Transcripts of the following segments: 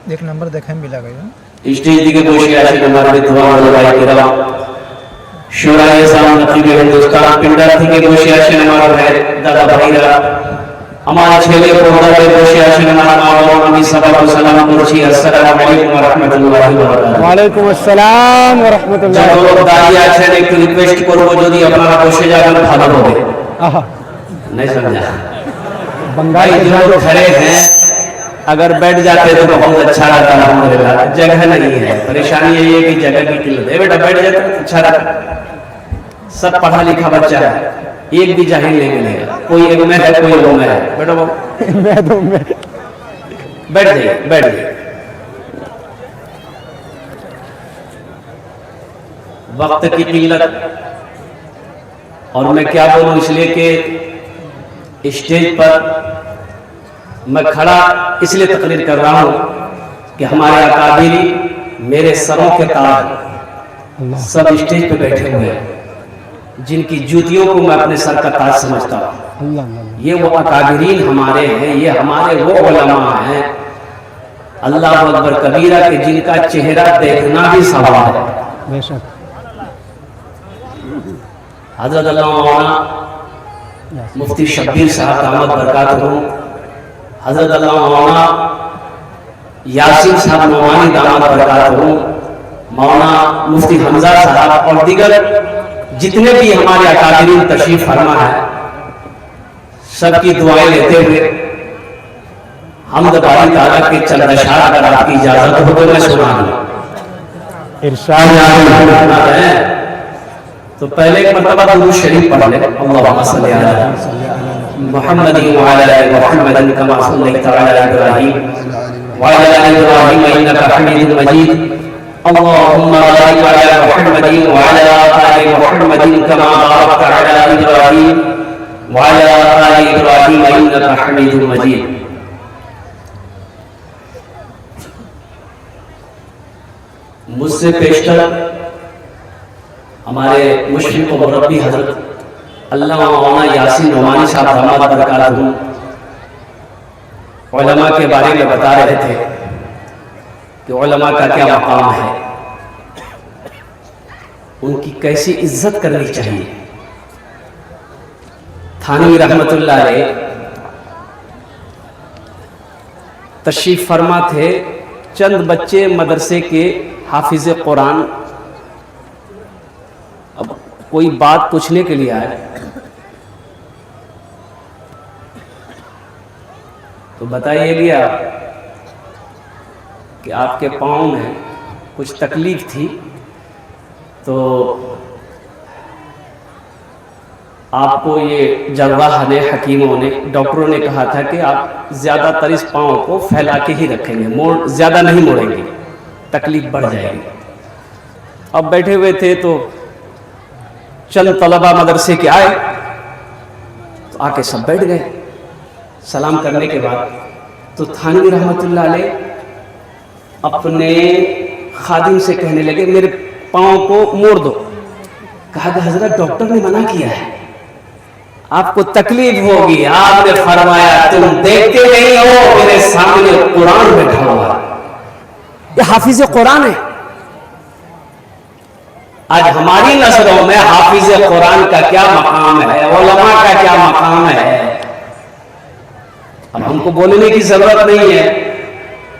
एक नंबर देखे में मिला गया स्टेज दिखे বসে আছেন আমার বিদ্বান ভাই কিরাম শুরায়ে সালাম নকিবে হিন্দুস্তান পিন্ডার থেকে বসে আছেন আমার ভাই দাদা ভাইরা আমার ছেলে পর্দায় বসে আছেন আমার মা বাবা আমি সবাইকে সালাম করছি আসসালামু আলাইকুম ওয়া রাহমাতুল্লাহি ওয়া বারাকাতুহু ওয়া আলাইকুম আসসালাম ওয়া রাহমাতুল্লাহি ওয়া বারাকাতুহু দাঁড়িয়ে আছেন একটু রিকোয়েস্ট করব যদি আপনারা বসে যাবেন ভালো হবে नहीं समझा बंगाली जो खड़े हैं अगर बैठ जाते तो बहुत अच्छा रहता अल्हम्दुलिल्लाह जगह नहीं है परेशानी यही है कि जगह की किल्लत है बेटा बैठ जाते तो अच्छा रहता सब पढ़ा लिखा बच्चा है एक भी जाहिल नहीं मिलेगा कोई एक में है कोई दो में है बेटा मैं दो में बैठ जाइए बैठ जाइए वक्त की किल्लत और मैं क्या बोलूं इसलिए कि स्टेज पर मैं खड़ा इसलिए तकरीर कर रहा हूं कि हमारे अकाबिरी मेरे सरों के ताज सब स्टेज पे बैठे हुए हैं जिनकी जूतियों को मैं अपने सर का ताज समझता हूं ये वो अकाबिरीन हमारे हैं ये हमारे वो उलमा हैं अल्लाह अकबर कबीरा के जिनका चेहरा देखना भी सवाल है हजरत अल्लामा मुफ्ती शब्बीर साहब दामद बरकातहू हजरत अल्लामा यासीन साहब नौमानी दामद बरकातहू मौलाना मुफ्ती हमजा साहब और दीगर जितने भी हमारे अकाबिरीन तशरीफ फरमा है सबकी दुआएं लेते हुए हमद बारी ताला के चंद अशआर अगर आपकी इजाजत हो तो मैं सुना दूं इरशाद है तो पहले एक मरतबा दुरूद शरीफ पढ़ ले अल्लाहुम्मा सल्ली अला मुहम्मदिन व अला आलि मुहम्मदिन कमा सल्लैता अला इब्राहीम व अला आलि इब्राहीम इन्नका हमीदुम मजीद अल्लाहुम्मा बारिक अला मुहम्मदिन व अला आलि मुहम्मदिन कमा बारकता अला इब्राहीम व अला आलि इब्राहीम इन्नका हमीदुम मजीद मुझसे पेशतर हमारे मुश्किल मुरब्बी हजरत अल्लामा मौलाना यासीन नौमानी साहब दामद बरकातहू उलमा के बारे में बता रहे थे कि उलमा का क्या मकाम है उनकी कैसी इज्जत करनी चाहिए थानवी रहमतुल्लाह अलैह तशरीफ फरमा थे चंद बच्चे मदरसे के हाफिज कुरान अब कोई बात पूछने के लिए आए तो बताइए भैया कि आपके पाँव में कुछ तकलीफ थी तो आपको ये जर्राह ने हकीमों ने डॉक्टरों ने कहा था कि आप ज़्यादातर इस पाँव को फैला के ही रखेंगे ज़्यादा नहीं मोड़ेंगे तकलीफ बढ़ जाएगी अब बैठे हुए थे तो चंद तलबा मदरसे के आए तो आके सब बैठ गए सलाम करने के बाद तो थानवी रहमतुल्लाह अलैह अपने खादिम से कहने लगे मेरे पाँव को मोड़ दो कहा कि हजरत डॉक्टर ने मना किया है आपको तकलीफ होगी आपने फरमाया तुम देखते नहीं हो मेरे सामने कुरान बैठा हुआ ये हाफिज कुरान है आज हमारी नजरों में हाफिज कुरान का क्या मकाम है उलमा का क्या मकाम है अब हमको बोलने की जरूरत नहीं है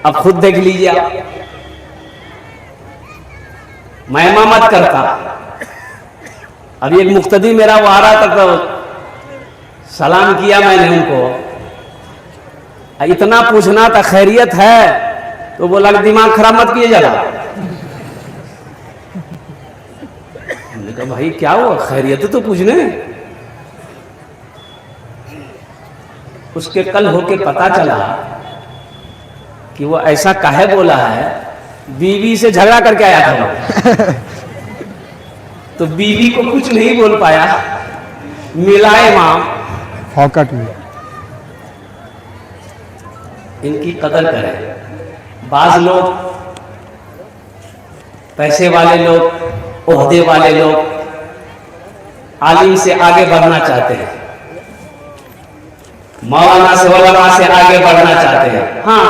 अब खुद देख लीजिए आप मैं इमामत करता अब एक मुक्तदी मेरा वो आ रहा था तो सलाम किया मैंने उनको इतना पूछना था खैरियत है तो बोला दिमाग खराब मत किए जरा हमने कहा भाई क्या हुआ खैरियत तो पूछने उसके कल होके पता चला कि वो ऐसा काहे बोला है बीवी से झगड़ा करके आया था वो तो बीवी को कुछ नहीं बोल पाया मिलाए मां फौकट में इनकी कदर करें बाज लोग पैसे वाले लोग ओहदे वाले लोग आलिम से आगे बढ़ना चाहते हैं मौलाना से उलमा से आगे बढ़ना चाहते हैं हाँ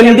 MD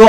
2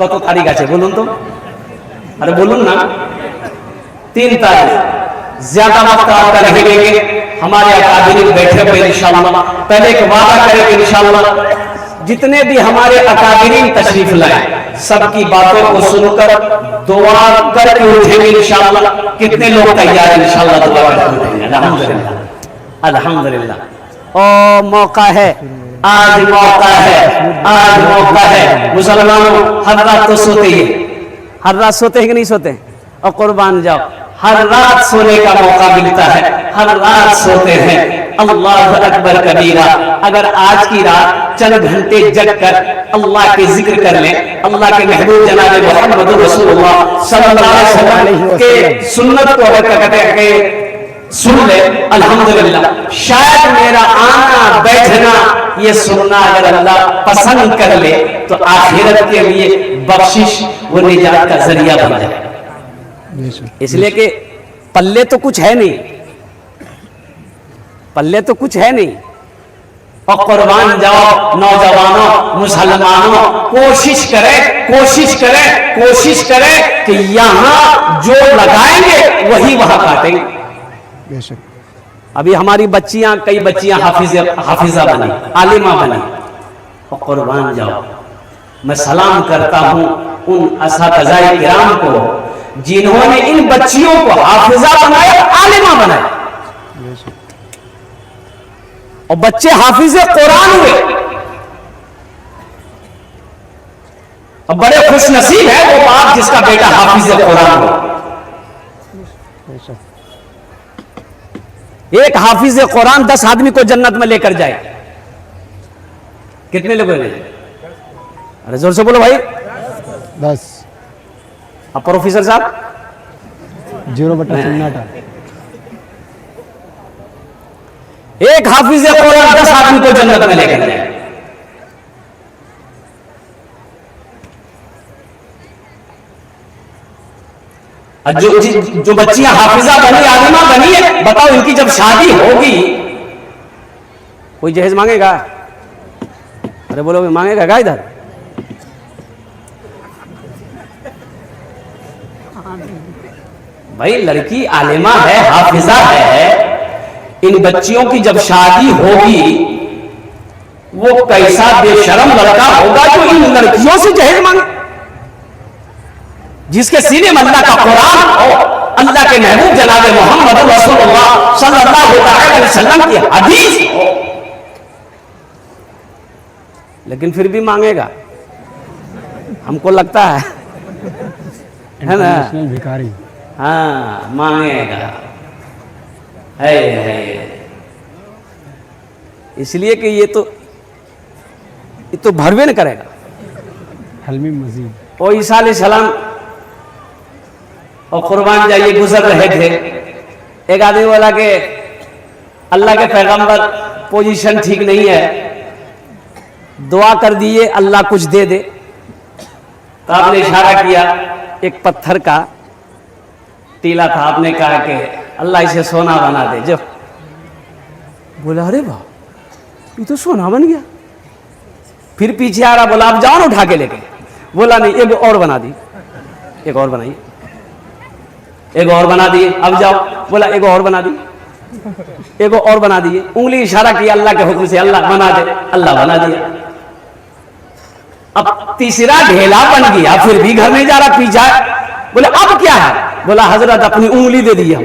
কত তারিখ আছে বলুন তো আরে বলুন না 3 तारीख ज्यादा वक्त आपका नहीं लेंगे हमारे अकादमी बैठे हुए इंशाअल्लाह पहले एक वादा करेंगे इंशाअल्लाह जितने भी हमारे अकादमी तशरीफ लाए सबकी बातों को सुनकर दुआ करके उठेंगे इंशाअल्लाह. कितने लोग तैयार हैं इंशाअल्लाह दुआ करके उठेंगे. अल्हम्दुलिल्लाह अल्हम्दुलिल्लाह. ओ मौका है आज मौका है आज मौका है. मुसलमानों हर रात तो सोते ही हर रात सोते हैं कि नहीं सोते और कुर्बान जाओ हर रात सोने का मौका मिलता है हर रात सोते हैं. अल्लाह अकबर कबीरा. अगर आज की रात चंद घंटे जग कर अल्लाह के जिक्र कर लें अल्लाह के महबूब जनाब मोहम्मद रसूलुल्लाह सल्लल्लाहु अलैहि वसल्लम के सुन्नत को अगर कहते सुन ले अल्हम्दुलिल्लाह. शायद मेरा आना बैठना ये सुनना अगर अल्लाह पसंद कर ले तो आखिरत के लिए बख्शिश वो निजात का जरिया बन जाए. इसलिए कि पल्ले तो कुछ है नहीं पल्ले तो कुछ है नहीं. और कुर्बान जाओ नौजवानों मुसलमानों कोशिश करें कि यहाँ जो लगाएंगे वही वहां काटेंगे. अभी हमारी बच्चियां कई बच्चियां हाफिजा बनी आलिमा बनी और कुर्बान जाओ मैं सलाम करता हूं उन असातिज़ाए किराम को जिन्होंने इन बच्चियों को हाफिजा बनाया आलिमा बनाया और बच्चे हाफिज़े कुरान हुए. अब बड़े खुश नसीब है वो बाप जिसका बेटा हाफिज़े कुरान हो. एक हाफिज़े कुरान 10 आदमी को जन्नत में लेकर जाए. कितने लोग हैं? अरे जोर से बोलो भाई. 10. अब प्रोफेसर साहब 0/0 एक हाफिज़े कुरान 10 आदमी को जन्नत में लेकर जाए. जो बच्चियां हाफिजा बनी आलिमा बनी है बताओ इनकी जब शादी होगी कोई जहेज मांगेगा? अरे बोलो मांगेगा क्या इधर? भाई लड़की आलिमा है हाफिजा है इन बच्चियों की जब शादी होगी वो कैसा बेशरम लड़का होगा जो इन लड़कियों से जहेज मांगे. जिसके सीने में अल्लाह का कुरान हो अल्लाह के महबूब जनाब मोहम्मद रसूलुल्लाह सल्लल्लाहु अलैहि वसल्लम की हदीस हो लेकिन फिर भी मांगेगा. हमको लगता है ना भिखारी. हाँ मांगेगा है. इसलिए कि ये तो भरवे न करेगा. हलमी मजीद और ईसा अलैहिस्सलाम और कुर्बान जाइए गुजर रहे थे. एक आदमी बोला कि अल्लाह के पैगंबर पोजीशन ठीक नहीं है दुआ कर दिए अल्लाह कुछ दे दे. तो आपने इशारा किया एक पत्थर का टीला था. आपने कहा कि अल्लाह इसे सोना बना दे. जो बोला अरे वाह ये तो सोना बन गया. फिर पीछे आ रहा बोला आप जाओ ना उठा के लेके. बोला नहीं एक और बना दी. एक और बनाइए एक और बना दिए. अब जाओ बोला एक और बना दी. एक और बना दिए. उंगली इशारा किया अल्लाह के हुक्म से अल्लाह बना दे. अल्लाह बना दिया. अब तीसरा ढेला बन गया. फिर भी घर नहीं जा रहा पीछा. बोले अब क्या है? बोला हजरत अपनी उंगली दे दी हम.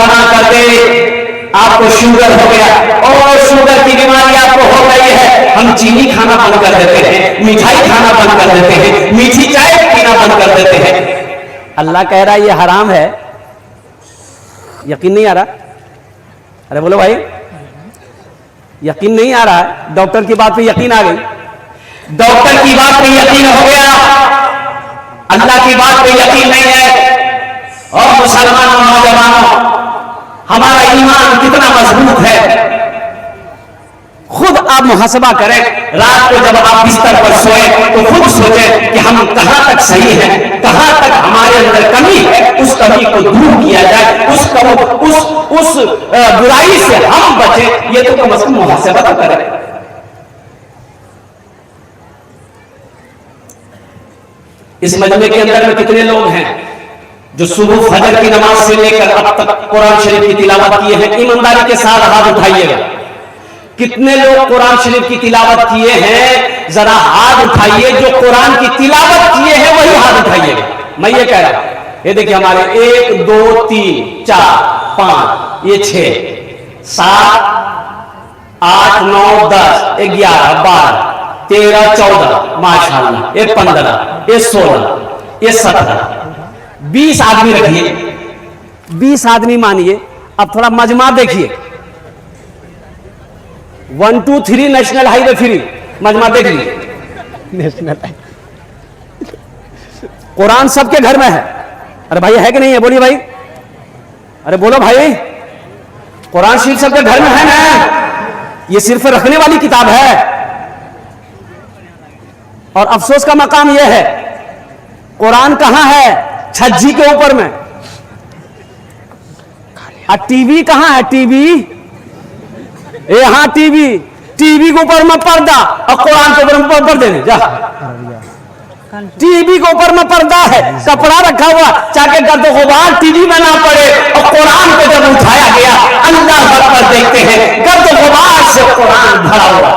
मना कर दे आपको शुगर हो गया और शुगर की बीमारी आपको हो गई है, हम चीनी खाना बंद कर देते हैं, मिठाई खाना बंद कर देते हैं, मीठी चाय पीना बंद कर देते हैं। अल्लाह कह रहा है ये हराम है। यकीन नहीं आ रहा? अरे बोलो भाई, यकीन नहीं आ रहा है? डॉक्टर की बात पे यकीन आ गई, डॉक्टर की बात पे यकीन हो गया, अल्लाह की बात पे यकीन नहीं है। और मुसलमानों, नौजवानों, हमारा ईमान कितना मजबूत है, खुद आप मुहासबा करें। रात को जब आप बिस्तर पर सोए तो खुद सोचें कि हम कहां तक सही हैं, कहां तक हमारे अंदर कमी है, उस कमी को दूर किया जाए, उस बुराई से हम बचें। ये तो कम से कम मुहासबा तो करें। इस मजमे के अंदर में कितने लोग हैं जो सुबह फजर की नमाज से लेकर अब तक कुरान शरीफ की तिलावत किए हैं? ईमानदारी के साथ हाथ उठाइएगा। कितने लोग कुरान शरीफ की तिलावत किए हैं? जरा हाथ उठाइए। जो कुरान की तिलावत किए हैं वही हाथ उठाइएगा। मैं ये कह रहा हूं, ये देखिए हमारे 1 2 3 4 5 ये 6 7 8 9 10 11 12 13 14 माशाअल्लाह, ये 15 ये 16 ये 17 20 आदमी रखिए। 20 आदमी मानिए। अब थोड़ा मजमा देखिए। 1 2 3 नेशनल हाईवे फ्री, मजमा देख लीजिए। नेशनल कुरान सबके घर में है। अरे भाई है कि नहीं है? बोलिए भाई, अरे बोलो भाई, कुरान शरीफ सबके घर में है ना? ये सिर्फ रखने वाली किताब है। और अफसोस का मकाम यह है, कुरान कहां है? छज्जी के ऊपर में। और टीवी कहां है? टीवी यहां, टीवी के ऊपर में पर्दा और कुरान के ऊपर में पर्दे नहीं। जा, टीवी के ऊपर में पर्दा है, कपड़ा रखा हुआ चाहे गर्द गुबार टीवी में ना पड़े। और कुरान को जब उठाया गया, अल्लाह पर देखते हैं गर्द गुबार से कुरान भरा हुआ।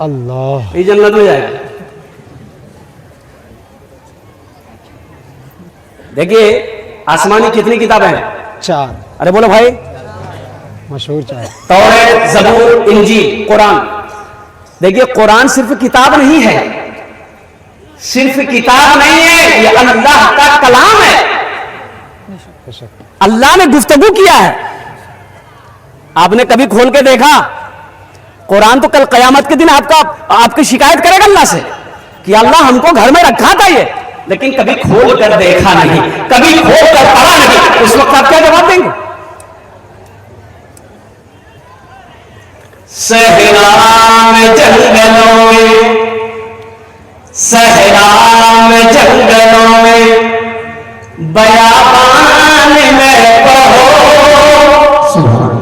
अल्लाह, ये जन्नत में जाएगा। देखिए आसमानी कितनी किताबें हैं? 4 अरे बोलो भाई, मशहूर 4। तौरात, ज़बूर, इंजील, कुरान। देखिए कुरान सिर्फ किताब नहीं है, सिर्फ किताब नहीं है, ये अल्लाह का कलाम है। अल्लाह ने गुफ्तगू किया है। आपने कभी खोल के देखा? कुरान तो कल कयामत के दिन आपकी शिकायत करेगा अल्लाह से कि अल्लाह हमको घर में रखा था ये, लेकिन कभी खोल कर देखा नहीं, कभी खोल कर पढ़ा नहीं। उस वक्त आप क्या जवाब देंगे? सहरा में जंगलों में, सहरा में जंगलों में, बयाबान में पढ़ो,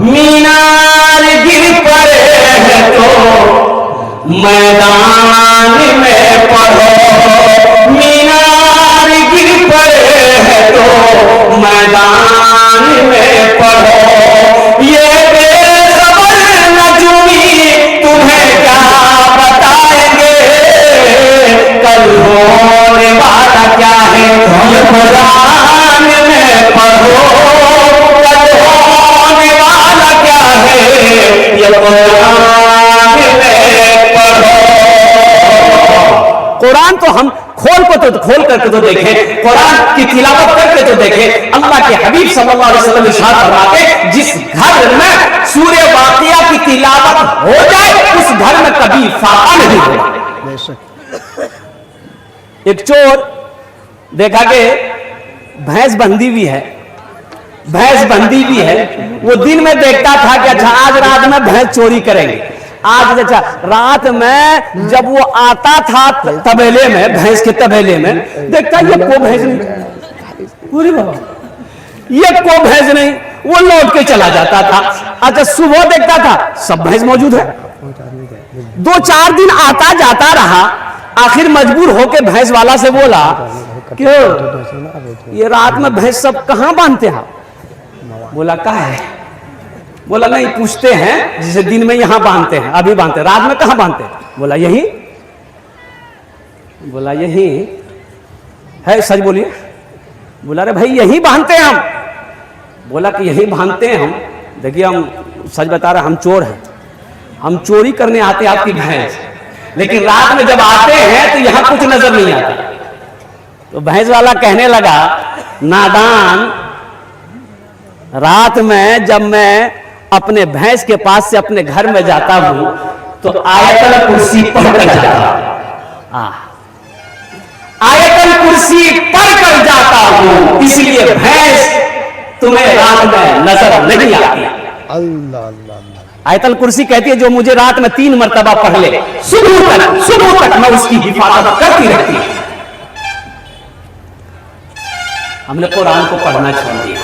मीनार गिर पड़े है तो मैदान में पढ़ो, मीनार गिर पड़े है तो मैदान में पढ़ो। ये बेखबर नजूमी तुम्हें क्या बताएंगे, कल होने वाला क्या है ये कुरान में पढ़ो, कल होने वाला क्या है ये कुरान में पढ़ो। कुरान तो हम खोल करके तो देखें, कुरान की तिलावत करके तो देखें। अल्लाह के हबीब सल्लल्लाहु अलैहि वसल्लम इरशाद फरमाते, जिस घर में सूरह वाक़िया की तिलावत हो जाए उस घर में कभी फाका नहीं होगा। एक चोर देखा कि भैंस बंधी हुई है, भैंस बंधी हुई है। वो दिन में देखता था कि अच्छा आज रात में भैंस चोरी करेंगे। आज अच्छा रात में जब वो आता था तबेले में, भैंस के तबेले में, देखता ये को भैंस नहीं, पूरी बाबा ये को भैंस नहीं, वो लौट के चला जाता था। अच्छा सुबह देखता था सब भैंस मौजूद है। 2-4 दिन आता जाता रहा, आखिर मजबूर होके भैंस वाला से बोला, क्यों ये रात में भैंस सब कहां बांधते हैं? बोला कहा है? बोला नहीं, पूछते हैं जिसे दिन में यहां बांधते हैं, अभी बांधते हैं, रात में कहां बांधते हैं? बोला यही। बोला यही है, सच बोलिए। बोला रे भाई यही बांधते हैं हम। बोला कि यही भानते हैं हम, देखिए हम सच बता रहे हैं, हम चोर हैं, हम चोरी करने आते आपकी भैंस, लेकिन रात में जब आते हैं तो यहाँ कुछ नजर नहीं आता। तो भैंस वाला कहने लगा, नादान, रात में जब मैं अपने भैंस के पास से अपने घर में जाता हूं तो आयतल कुर्सी पढ़कर जाता हूं, आयतल कुर्सी पढ़कर जाता हूं, इसलिए भैंस तुम्हें रात में नजर नहीं आती। अल्लाह अल्लाह अल्लाह। आयतल कुर्सी कहती है जो मुझे रात में 3 मरतबा पढ़ ले, सुबह तक मैं उसकी हिफाजत करती रहती हूं। हमने कुरान को पढ़ना छोड़ दिया।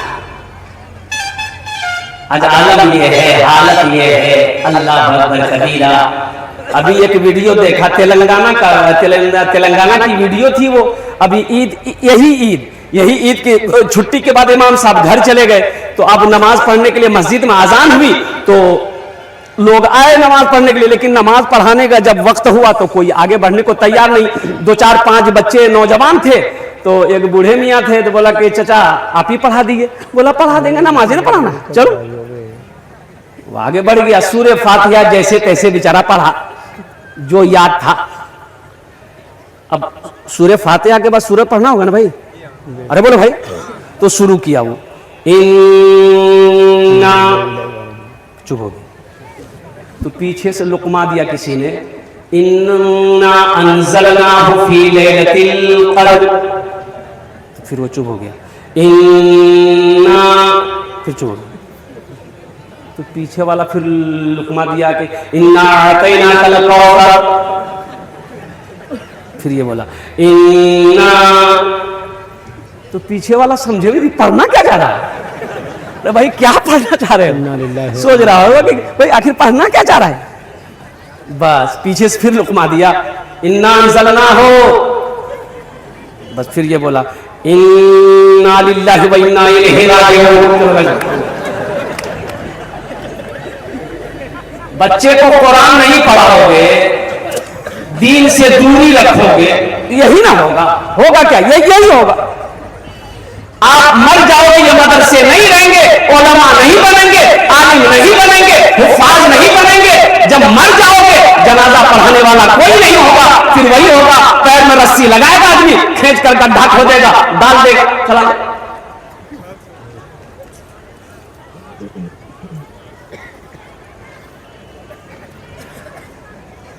आज आलम ये है, हालत ये है, अल्लाह अकबर कबीरा। अभी एक वीडियो देखा तेलंगाना का, तेलंगाना की वीडियो थी वो। अभी यही ईद की छुट्टी के बाद इमाम साहब घर चले गए, तो अब नमाज पढ़ने के लिए मस्जिद में अजान हुई तो लोग आए नमाज पढ़ने के लिए, लेकिन नमाज पढ़ाने का जब वक्त हुआ तो कोई आगे बढ़ने को तैयार नहीं। 2 4 5 बच्चे नौजवान थे, तो एक बूढ़े मियाँ थे, तो बोला कि चचा आप ही पढ़ा दीजिए। बोला पढ़ा देंगे, नमाज ही ना पढ़ाना, चलो। वो आगे बढ़ गया, सूरह फातिहा जैसे तैसे बेचारा पढ़ा जो याद था। अब सूरह फातिहा के बाद सूरह पढ़ना होगा ना भाई, अरे बोलो भाई। तो शुरू किया वो, इन्ना, चुप हो गए। तो पीछे से लुकमा दिया किसी ने, इन्ना अंज़लनाहु फी लैलतिल क़द्र। फिर वो चुप हो गया, इन्ना, फिर चुप हो गया। तो पीछे वाला फिर लुकमा दिया कि इन्ना अतैनाकल कौसर। फिर ये बोला इन्ना। तो पीछे वाला समझे भी पढ़ना क्या चाह रहा है, तो भाई क्या पढ़ना चाह रहे हैं, सोच रहा होगा कि भाई आखिर पढ़ना क्या चाह रहा है। बस पीछे से फिर लुकमा दिया, इन्ना अंज़लनाहु। बस फिर ये बोला इन्ना लिल्लाहि व इन्ना इलैहि राजिऊन। बच्चे को कुरान नहीं पढ़ाओगे, दीन से दूरी रखोगे, यही ना होगा। होगा क्या, यही होगा। आप मर जाओगे, ये मदरसे नहीं रहेंगे, उलमा नहीं बनेंगे, आलिम नहीं बनेंगे, हुफ्फाज नहीं बनेंगे। जब मर जाओगे जनाजा पढ़ाने वाला कोई नहीं होगा, फिर वही होगा, पैर में रस्सी लगाएगा आदमी, खींच कर गड्ढा खोदेगा, डाल देगा, चला।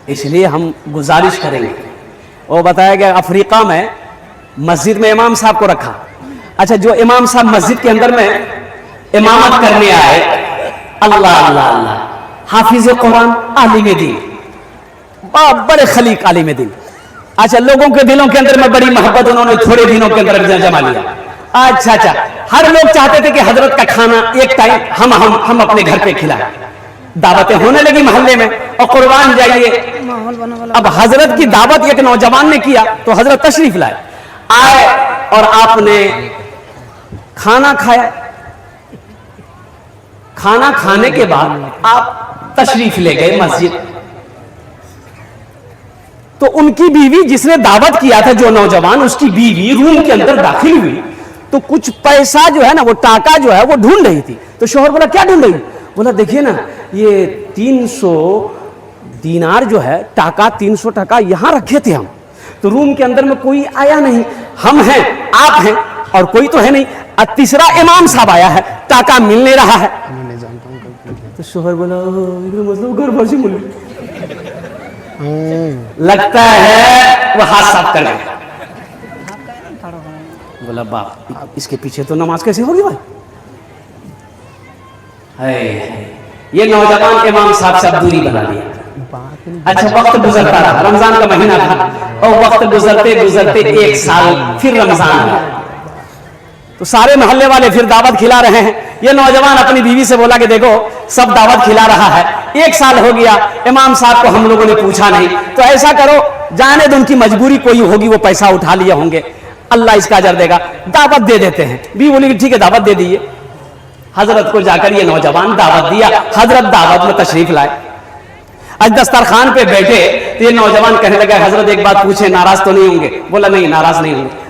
इसलिए हम गुजारिश करेंगे। वो बताया गया अफ्रीका में मस्जिद में इमाम साहब को रखा। अच्छा, जो इमाम साहब मस्जिद के अंदर में इमामत करने आए, अल्लाह अल्लाह अल्लाह, हाफिज कुरान, आलिम दीन, बड़े खलीक आलिम दीन। अच्छा, लोगों के दिलों के अंदर में बड़ी मोहब्बत उन्होंने थोड़े दिनों के अंदर जमा लिया। अच्छा, हर लोग चाहते थे कि हजरत का खाना एक टाइम हम अपने घर पे खिलाएं। दावतें होने लगी मोहल्ले में, और कुर्बान जाइए। अब हजरत की दावत एक नौजवान ने किया, तो हजरत तशरीफ लाए, आए और आपने खाना खाया। खाना खाने के बाद आप तशरीफ ले गए मस्जिद। तो उनकी बीवी, जिसने दावत किया था, जो नौजवान, उसकी बीवी रूम के अंदर दाखिल हुई, तो कुछ पैसा जो है ना, वो टाका जो है वो ढूंढ रही थी। तो शोहर बोला क्या ढूंढ रही? बोला देखिए ना, ये 300 दीनार जो है, टाका 300 टाका यहाँ रखे थे हम, तो रूम के अंदर में कोई आया नहीं, हम हैं, आप हैं, और कोई तो है नहीं। तीसरा इमाम साहब आया है, टाका मिल नहीं रहा है। तो शोहर बोला मतलब घर भर से मिल, लगता है वो हाथ साफ कर गया। बोला बाप, इसके पीछे तो नमाज कैसे होगी भाई? ये नौजवान इमाम साहब से दूरी बना लिया। अच्छा, वक्त गुजरता रहा, रमजान का महीना था, और वक्त गुजरते गुजरते 1 साल, फिर रमजान आया, तो सारे मोहल्ले वाले फिर दावत खिला रहे हैं। ये नौजवान अपनी बीवी से बोला कि देखो सब दावत खिला रहा है, 1 साल हो गया, इमाम साहब को हम लोगों ने पूछा नहीं, तो ऐसा करो, जाने दो, उनकी मजबूरी कोई होगी, वो पैसा उठा लिए होंगे, अल्लाह इसका अजर देगा, दावत दे देते हैं। बीवी बोली ठीक है, दावत दे दिए। हजरत को जाकर ये नौजवान दावत दिया, हजरत दावत में तशरीफ लाए। आज दस्तरखान पे बैठे तो ये नौजवान कहने लगा, हजरत एक बात पूछे, नाराज तो नहीं होंगे? बोला नहीं, नाराज नहीं होंगे।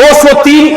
203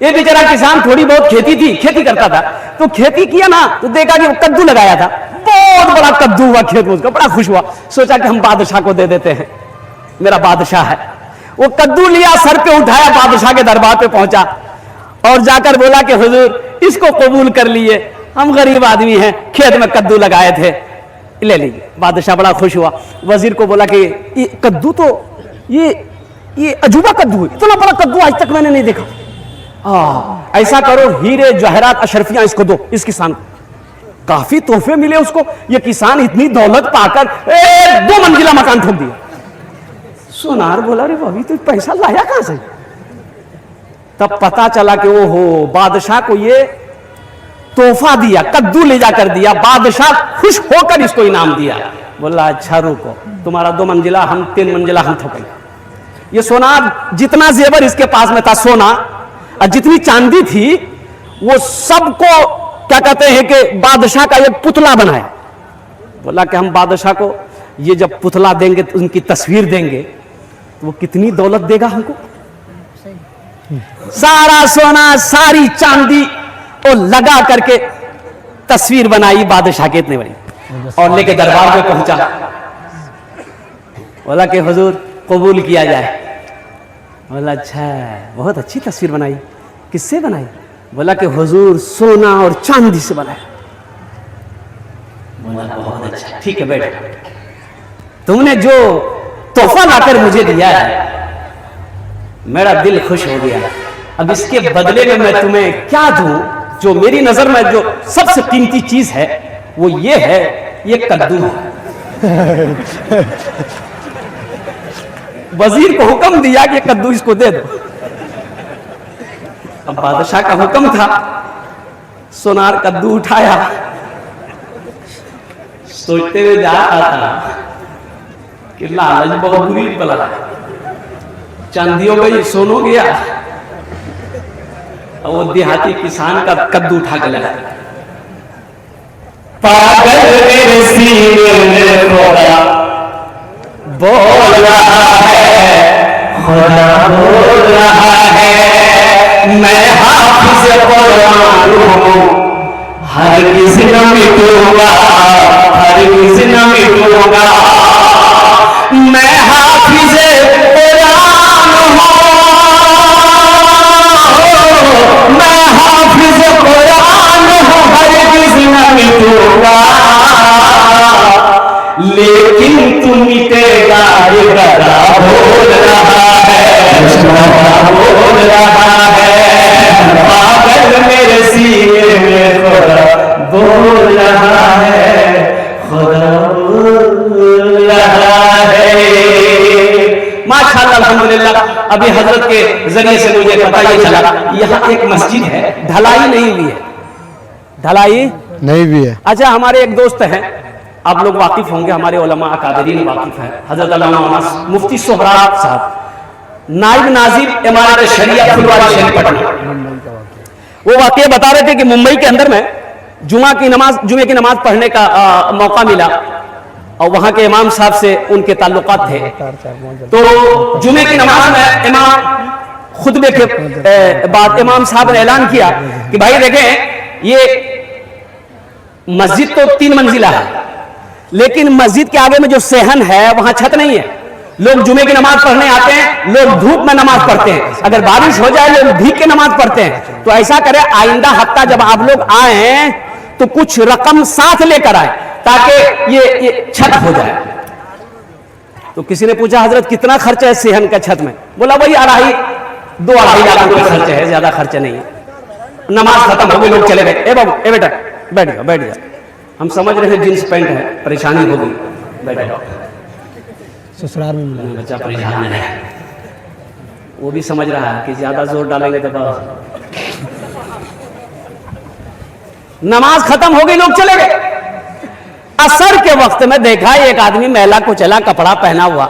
ये बेचारा किसान थोड़ी बहुत खेती करता था, तो खेती किया ना तो देखा कि वो कद्दू लगाया था, बहुत बड़ा कद्दू हुआ खेत में उसका, बड़ा खुश हुआ, सोचा कि हम बादशाह को दे देते हैं, मेरा बादशाह है। वो कद्दू लिया, सर पे उठाया, बादशाह के दरबार पे पहुंचा और जाकर बोला कि हुजूर इसको कबूल कर लिए, हम गरीब आदमी हैं, खेत में कद्दू लगाए थे, ले लीजिए। बादशाह बड़ा खुश हुआ, वजीर को बोला कि ये कद्दू तो ये अजूबा कद्दू है, इतना बड़ा कद्दू आज तक मैंने नहीं देखा। ऐसा करो, हीरे जवाहरात अशरफियां इसको दो, इस किसान को। काफी तोहफे मिले उसको, ये किसान इतनी दौलत पाकर 2 मंजिला मकान ठोक दिया। सोनार बोला रे भाभी तो पैसा लाया कहां से? तब पता चला कि ओहो, बादशाह को ये तोहफा दिया, कद्दू ले जाकर दिया, बादशाह खुश होकर इसको इनाम दिया। बोला अच्छा रुको, तुम्हारा 2 मंजिला, हम 3 मंजिला हम ठोकेंगे। ये सोनार, जितना जेवर इसके पास में था सोना और जितनी चांदी थी, वो सबको क्या कहते हैं कि बादशाह का एक पुतला बनाया। बोला कि हम बादशाह को ये जब पुतला देंगे तो उनकी तस्वीर देंगे तो वो कितनी दौलत देगा हमको। सारा सोना सारी चांदी और लगा करके तस्वीर बनाई बादशाह की इतनी बड़ी, और लेके दरबार में पहुंचा। बोला कि हुजूर कबूल किया जाए। बोला अच्छा, बहुत अच्छी तस्वीर बनाई, किससे बनाई? बोला कि हुजूर सोना और चांदी से बनाया। बोला बहुत अच्छा, ठीक है बैठ, तुमने जो तोहफा लाकर मुझे दिया है मेरा दिल खुश हो गया, अब इसके बदले में मैं तुम्हें क्या दूं? जो मेरी नजर में जो सबसे कीमती चीज है वो ये है, ये कद्दू है। वजीर को हुक्म दिया कि कद्दू इसको दे दो। अब बादशाह का हुक्म था, सोनार कद्दू उठाया, सोचते हुए जा रहा था कि लालच बहुत बुरी बला, चांदी हो गई, सोनो गया, और वो देहाती किसान का कद्दू उठा के लगा। पागल मेरे सीने में खुदा बोल रहा है, खुदा बोल रहा है, मैं हाफिज़ कुरान हूँ, हर किसी न मिटूंगा, हर किसी न मिटूंगा, मैं हाफिज़ कुरान हूँ, मैं हाफिज़ कुरान हूँ, हर किसी न मिटूंगा, लेकिन तू मिटेगा ये गदा बोल रहा है, बोल रहा है, पागल मेरे सीने में खुदा बोल रहा है, खुदा बोल रहा है। माशाअल्लाह अल्हम्दुलिल्लाह, अभी हजरत के जरिए से मुझे पता ये चला, यहाँ एक मस्जिद है, ढलाई नहीं हुई है, ढलाई नहीं भी है। अच्छा, हमारे एक दोस्त हैं, आप लोग वाकिफ होंगे, हमारे उलमा अकादरीन वाकिफ हैं, हजरत अल्लामा मुफ्ती सोहराब साहब, नाइब नाजिर इमारत शरिया फुलवारी शरीफ पटना। वो वाकई बता रहे थे कि मुंबई के अंदर में जुमे की नमाज पढ़ने का मौका मिला, और वहां के इमाम साहब से उनके ताल्लुकात थे। तो जुमे की नमाज में इमाम खुतबे के बाद इमाम साहब ने ऐलान किया कि भाई देखें, ये मस्जिद तो 3 मंजिला है, लेकिन मस्जिद के आगे में जो सेहन है वहां छत नहीं है। लोग जुमे की नमाज पढ़ने आते हैं, लोग धूप में नमाज पढ़ते हैं, अगर बारिश हो जाए लोग भीग के नमाज पढ़ते हैं। तो ऐसा करें, आइंदा हफ्ता जब आप लोग आए तो कुछ रकम साथ लेकर आए ताकि ये छत हो जाए। तो किसी ने पूछा हजरत कितना खर्चा है सेहन का छत में? बोला वही 2-2.5 लाख रुपए खर्च है, ज्यादा खर्चा नहीं है। नमाज खत्म हो गई, लोग चले गए। ए बाबू, ए बेटा बैठ जाओ, बैठ जाओ, हम समझ रहे हैं जींस पैंट है, परेशानी हो गई, बैठ जाओ। ससुराल में मिला बच्चा परेशान है, वो भी समझ रहा है कि ज्यादा जोर डालेंगे तो नमाज खत्म हो गई, लोग चले गए। असर के वक्त में देखा एक आदमी महिला को चला, कपड़ा पहना हुआ,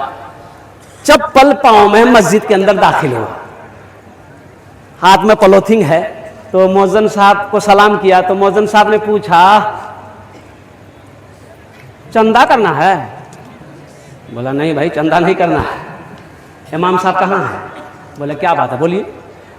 चप्पल पांव में मस्जिद के अंदर दाखिल हुआ, हाथ में पॉलिथीन है। तो मौजन साहब को सलाम किया, तो मौजन साहब ने पूछा चंदा करना है? बोला नहीं भाई, चंदा नहीं करना है। इमाम साहब कहाँ है? बोले क्या बात है, बोलिए।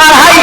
2.5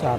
4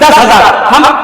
10,000.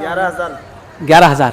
11,000